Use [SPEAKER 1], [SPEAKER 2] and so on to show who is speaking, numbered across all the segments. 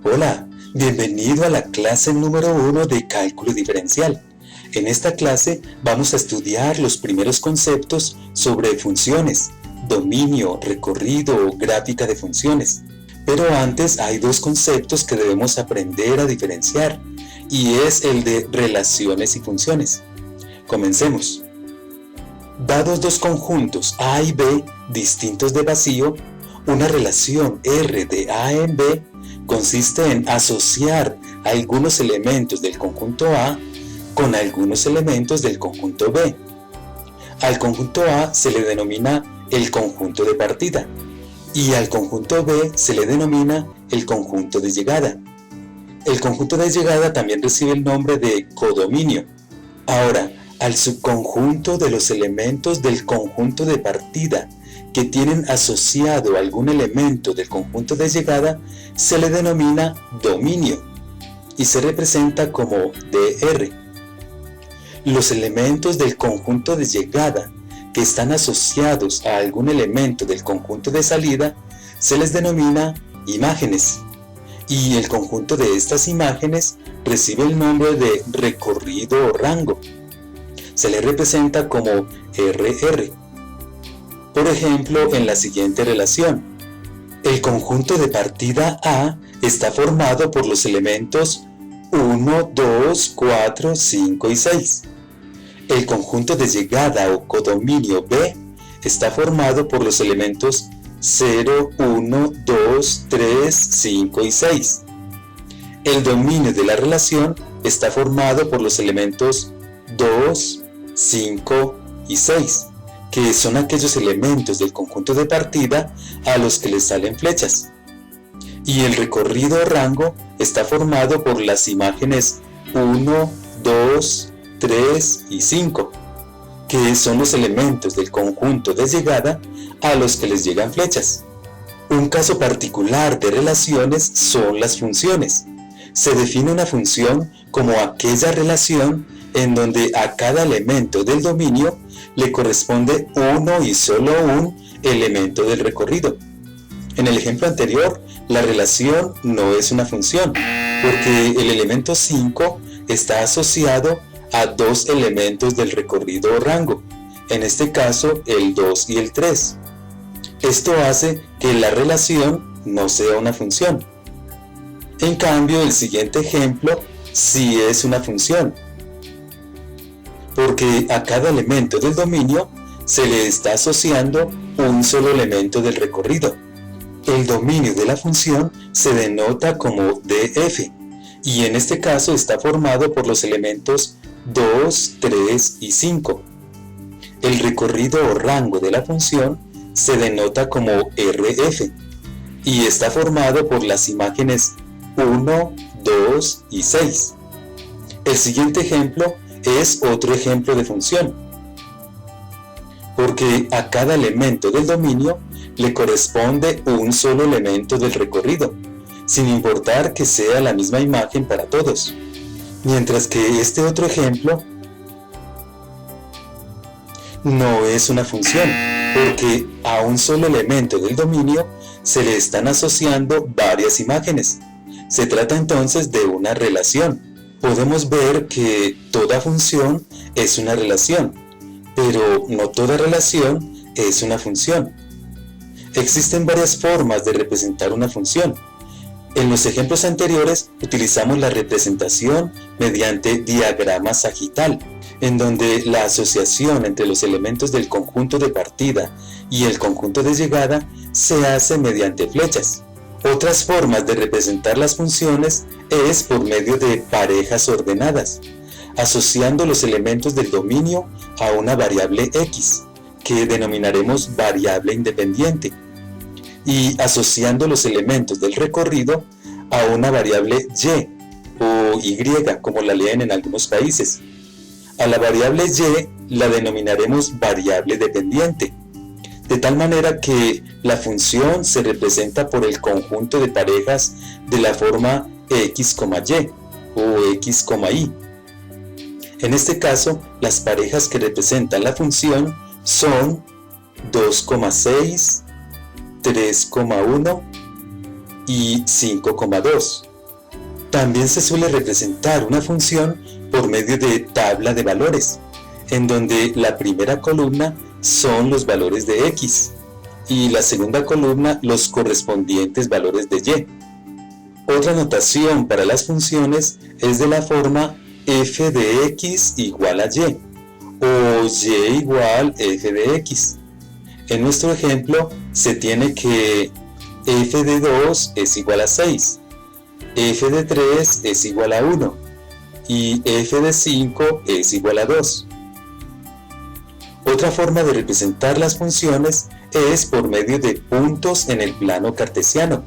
[SPEAKER 1] Hola, bienvenido a la clase número 1 de cálculo diferencial. En esta clase vamos a estudiar los primeros conceptos sobre funciones, dominio, recorrido o gráfica de funciones. Pero antes hay dos conceptos que debemos aprender a diferenciar, y es el de relaciones y funciones. Comencemos. Dados dos conjuntos A y B distintos de vacío, una relación R de A en B consiste en asociar algunos elementos del conjunto A con algunos elementos del conjunto B. Al conjunto A se le denomina el conjunto de partida y al conjunto B se le denomina el conjunto de llegada. El conjunto de llegada también recibe el nombre de codominio. Ahora, al subconjunto de los elementos del conjunto de partida que tienen asociado algún elemento del conjunto de llegada se le denomina dominio y se representa como dr. Los elementos del conjunto de llegada que están asociados a algún elemento del conjunto de salida se les denomina imágenes, y el conjunto de estas imágenes recibe el nombre de recorrido o rango. Se le representa como RR. Por ejemplo, en la siguiente relación, el conjunto de partida A está formado por los elementos 1, 2, 4, 5 y 6. El conjunto de llegada o codominio B está formado por los elementos 0, 1, 2, 3, 5 y 6. El dominio de la relación está formado por los elementos 2, 5 y 6, que son aquellos elementos del conjunto de partida a los que les salen flechas. Y el recorrido o rango está formado por las imágenes 1, 2, 3 y 5, que son los elementos del conjunto de llegada a los que les llegan flechas. Un caso particular de relaciones son las funciones. Se define una función como aquella relación en donde a cada elemento del dominio le corresponde uno y solo un elemento del recorrido. En el ejemplo anterior, la relación no es una función, porque el elemento 5 está asociado a dos elementos del recorrido o rango, en este caso el 2 y el 3. Esto hace que la relación no sea una función. En cambio, el siguiente ejemplo sí es una función, porque a cada elemento del dominio se le está asociando un solo elemento del recorrido. El dominio de la función se denota como df, y en este caso está formado por los elementos 2, 3 y 5. El recorrido o rango de la función se denota como rf, y está formado por las imágenes 1, 2 y 6. El siguiente ejemplo es otro ejemplo de función, porque a cada elemento del dominio le corresponde un solo elemento del recorrido, sin importar que sea la misma imagen para todos. Mientras que este otro ejemplo no es una función, porque a un solo elemento del dominio se le están asociando varias imágenes. Se trata entonces de una relación. Podemos ver que toda función es una relación, pero no toda relación es una función. Existen varias formas de representar una función. En los ejemplos anteriores utilizamos la representación mediante diagrama sagital, en donde la asociación entre los elementos del conjunto de partida y el conjunto de llegada se hace mediante flechas. Otras formas de representar las funciones es por medio de parejas ordenadas, asociando los elementos del dominio a una variable x, que denominaremos variable independiente, y asociando los elementos del recorrido a una variable y o y, como la leen en algunos países. A la variable y la denominaremos variable dependiente, de tal manera que la función se representa por el conjunto de parejas de la forma x, y o x, y. En este caso, las parejas que representan la función son 2,6, 3,1 y 5,2. También se suele representar una función por medio de tabla de valores, en donde la primera columna son los valores de x y la segunda columna los correspondientes valores de y. Otra notación para las funciones es de la forma f de x igual a y o y igual f de x. En nuestro ejemplo se tiene que f de 2 es igual a 6, f de 3 es igual a 1 y f de 5 es igual a 2. Otra forma de representar las funciones es por medio de puntos en el plano cartesiano,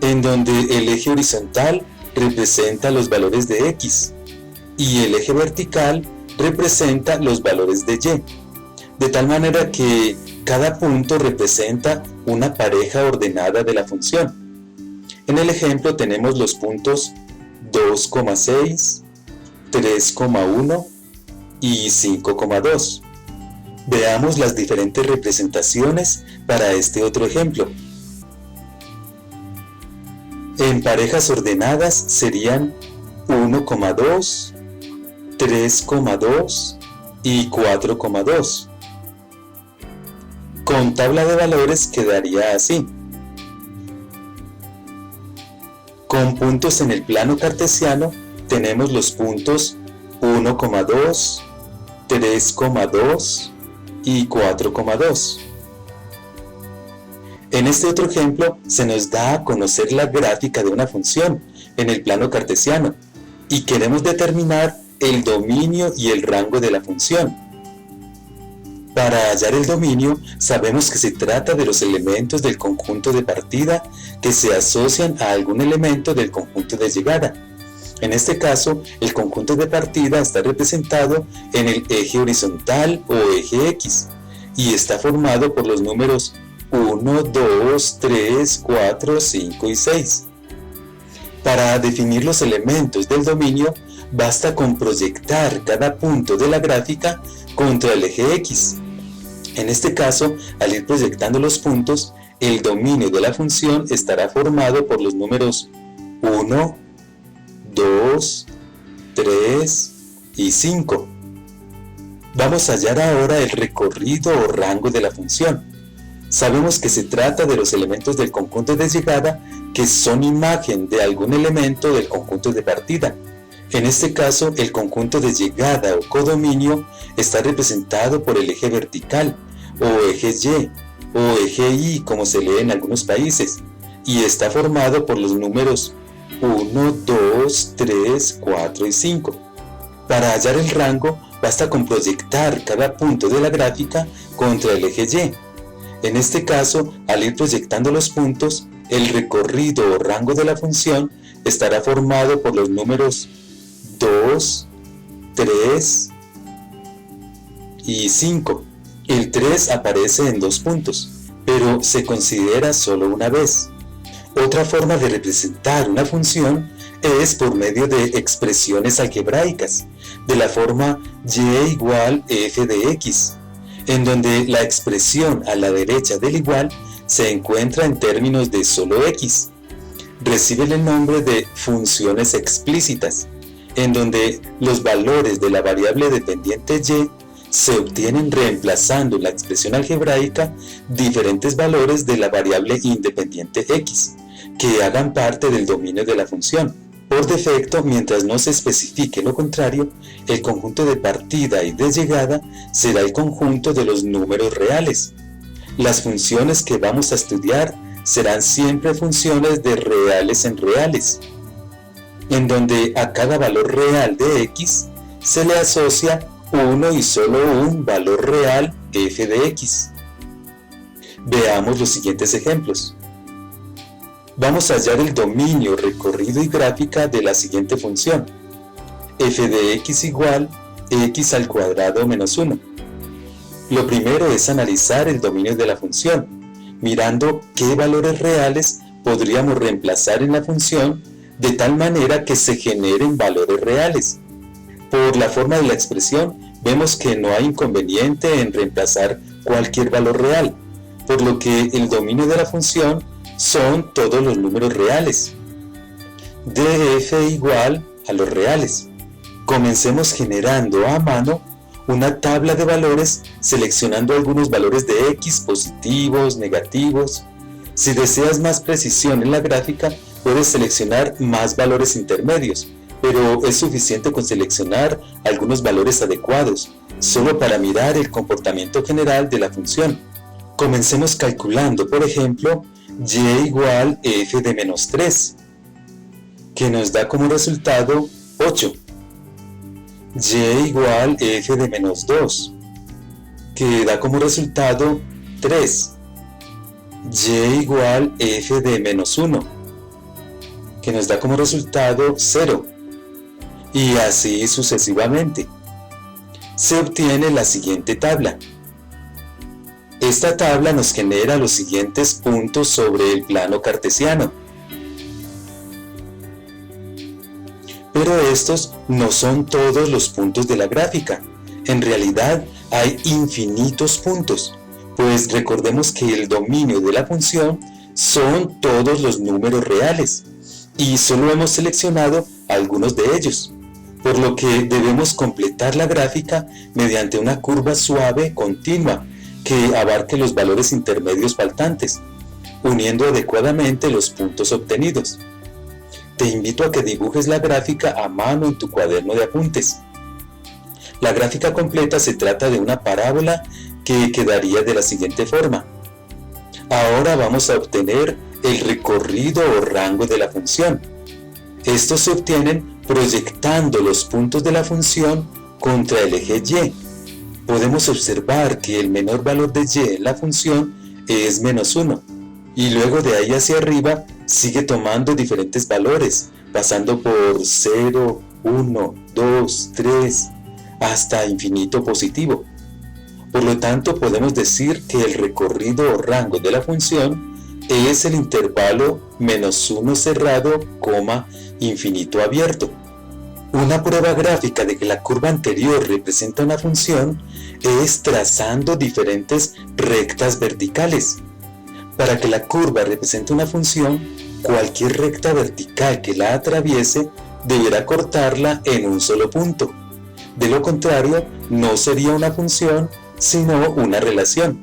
[SPEAKER 1] en donde el eje horizontal representa los valores de x y el eje vertical representa los valores de y, de tal manera que cada punto representa una pareja ordenada de la función. En el ejemplo tenemos los puntos 2,6, 3,1 y 5,2. Veamos las diferentes representaciones para este otro ejemplo. En parejas ordenadas serían 1,2, 3,2 y 4,2. Con tabla de valores quedaría así. Con puntos en el plano cartesiano tenemos los puntos 1,2, 3,2 y 4,2. En este otro ejemplo se nos da a conocer la gráfica de una función en el plano cartesiano y queremos determinar el dominio y el rango de la función. Para hallar el dominio, sabemos que se trata de los elementos del conjunto de partida que se asocian a algún elemento del conjunto de llegada. En este caso, el conjunto de partida está representado en el eje horizontal o eje X y está formado por los números 1, 2, 3, 4, 5 y 6. Para definir los elementos del dominio, basta con proyectar cada punto de la gráfica contra el eje X. En este caso, al ir proyectando los puntos, el dominio de la función estará formado por los números 1, 2, 3 y 5. Vamos a hallar ahora el recorrido o rango de la función. Sabemos que se trata de los elementos del conjunto de llegada que son imagen de algún elemento del conjunto de partida. En este caso, el conjunto de llegada o codominio está representado por el eje vertical, o eje Y, o eje Y, como se lee en algunos países, y está formado por los números 1, 2, 3, 4 y 5. Para hallar el rango, basta con proyectar cada punto de la gráfica contra el eje Y. En este caso, al ir proyectando los puntos, el recorrido o rango de la función estará formado por los números 2, 3 y 5. El 3 aparece en 2 puntos, pero se considera solo una vez. Otra forma de representar una función es por medio de expresiones algebraicas, de la forma y igual f de x, en donde la expresión a la derecha del igual se encuentra en términos de solo x. Reciben el nombre de funciones explícitas, en donde los valores de la variable dependiente y se obtienen reemplazando en la expresión algebraica diferentes valores de la variable independiente x, que hagan parte del dominio de la función. Por defecto, mientras no se especifique lo contrario, el conjunto de partida y de llegada será el conjunto de los números reales. Las funciones que vamos a estudiar serán siempre funciones de reales en reales, en donde a cada valor real de x se le asocia uno y solo un valor real f de x. Veamos los siguientes ejemplos. Vamos a hallar el dominio, recorrido y gráfica de la siguiente función: f de x igual x al cuadrado menos 1. Lo primero es analizar el dominio de la función, mirando qué valores reales podríamos reemplazar en la función de tal manera que se generen valores reales. Por la forma de la expresión, vemos que no hay inconveniente en reemplazar cualquier valor real, por lo que el dominio de la función son todos los números reales. de f igual a los reales. Comencemos generando a mano una tabla de valores seleccionando algunos valores de x positivos, negativos. Si deseas más precisión en la gráfica, puedes seleccionar más valores intermedios, pero es suficiente con seleccionar algunos valores adecuados, solo para mirar el comportamiento general de la función. Comencemos calculando, por ejemplo, y igual f de menos 3, que nos da como resultado 8. Y igual f de menos 2, que da como resultado 3. Y igual f de menos 1, que nos da como resultado 0. Y así sucesivamente. Se obtiene la siguiente tabla. Esta tabla nos genera los siguientes puntos sobre el plano cartesiano. Pero estos no son todos los puntos de la gráfica. En realidad hay infinitos puntos, pues recordemos que el dominio de la función son todos los números reales, y solo hemos seleccionado algunos de ellos, por lo que debemos completar la gráfica mediante una curva suave continua que abarque los valores intermedios faltantes, uniendo adecuadamente los puntos obtenidos. Te invito a que dibujes la gráfica a mano en tu cuaderno de apuntes. La gráfica completa se trata de una parábola que quedaría de la siguiente forma. Ahora vamos a obtener el recorrido o rango de la función. Estos se obtienen proyectando los puntos de la función contra el eje y. Podemos observar que el menor valor de y en la función es menos 1, y luego de ahí hacia arriba sigue tomando diferentes valores, pasando por 0, 1, 2, 3, hasta infinito positivo. Por lo tanto, podemos decir que el recorrido o rango de la función es el intervalo menos 1 cerrado, infinito abierto. Una prueba gráfica de que la curva anterior representa una función es trazando diferentes rectas verticales. Para que la curva represente una función, cualquier recta vertical que la atraviese deberá cortarla en un solo punto. De lo contrario, no sería una función, sino una relación.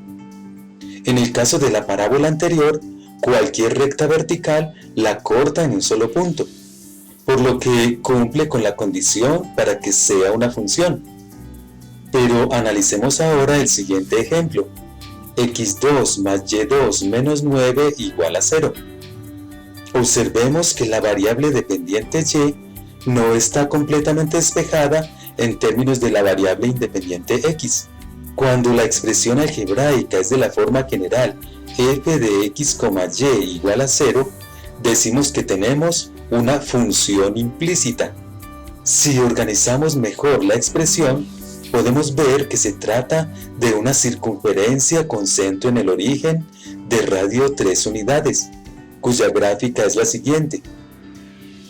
[SPEAKER 1] En el caso de la parábola anterior, cualquier recta vertical la corta en un solo punto, por lo que cumple con la condición para que sea una función. Pero analicemos ahora el siguiente ejemplo. x2 más y2 menos 9 igual a 0. Observemos que la variable dependiente y no está completamente despejada en términos de la variable independiente x. Cuando la expresión algebraica es de la forma general f de x, y igual a 0, decimos que tenemos una función implícita. Si organizamos mejor la expresión, podemos ver que se trata de una circunferencia con centro en el origen de radio 3 unidades, cuya gráfica es la siguiente.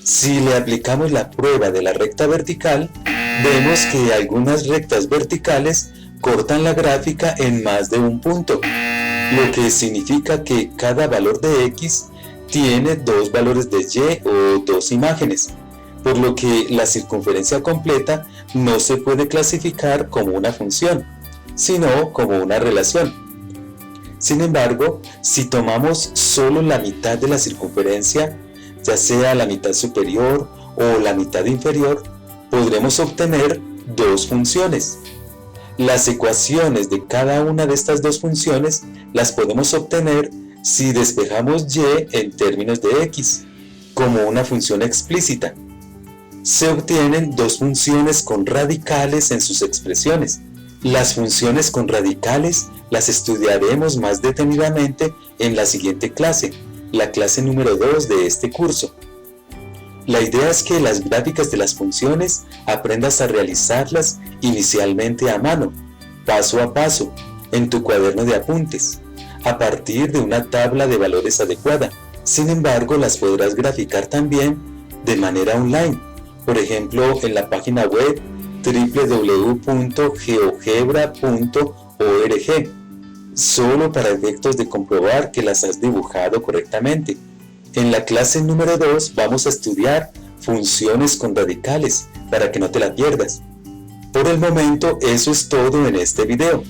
[SPEAKER 1] Si le aplicamos la prueba de la recta vertical, vemos que algunas rectas verticales cortan la gráfica en más de un punto, lo que significa que cada valor de x tiene dos valores de y o dos imágenes, por lo que la circunferencia completa no se puede clasificar como una función, sino como una relación. Sin embargo, si tomamos solo la mitad de la circunferencia, ya sea la mitad superior o la mitad inferior, podremos obtener dos funciones. Las ecuaciones de cada una de estas dos funciones las podemos obtener si despejamos y en términos de x, como una función explícita. Se obtienen dos funciones con radicales en sus expresiones. Las funciones con radicales las estudiaremos más detenidamente en la siguiente clase, la clase número 2 de este curso. La idea es que las gráficas de las funciones aprendas a realizarlas inicialmente a mano, paso a paso, en tu cuaderno de apuntes, a partir de una tabla de valores adecuada. Sin embargo, las podrás graficar también de manera online, por ejemplo en la página web www.geogebra.org, solo para efectos de comprobar que las has dibujado correctamente. En la clase número 2 vamos a estudiar funciones con radicales para que no te la pierdas. Por el momento eso es todo en este video.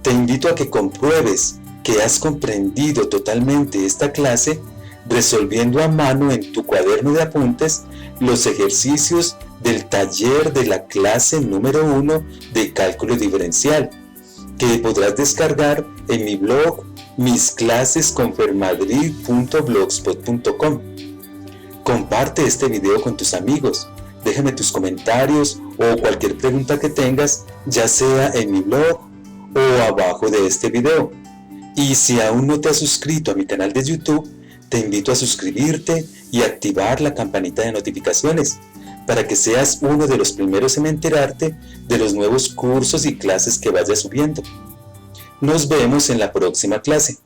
[SPEAKER 1] Te invito a que compruebes que has comprendido totalmente esta clase resolviendo a mano en tu cuaderno de apuntes los ejercicios del taller de la clase número 1 de cálculo diferencial, que podrás descargar en mi blog misclasesconfermadrid.blogspot.com. Comparte este video con tus amigos, déjame tus comentarios o cualquier pregunta que tengas, ya sea en mi blog o abajo de este video. Y si aún no te has suscrito a mi canal de YouTube, te invito a suscribirte y activar la campanita de notificaciones para que seas uno de los primeros en enterarte de los nuevos cursos y clases que vaya subiendo. Nos vemos en la próxima clase.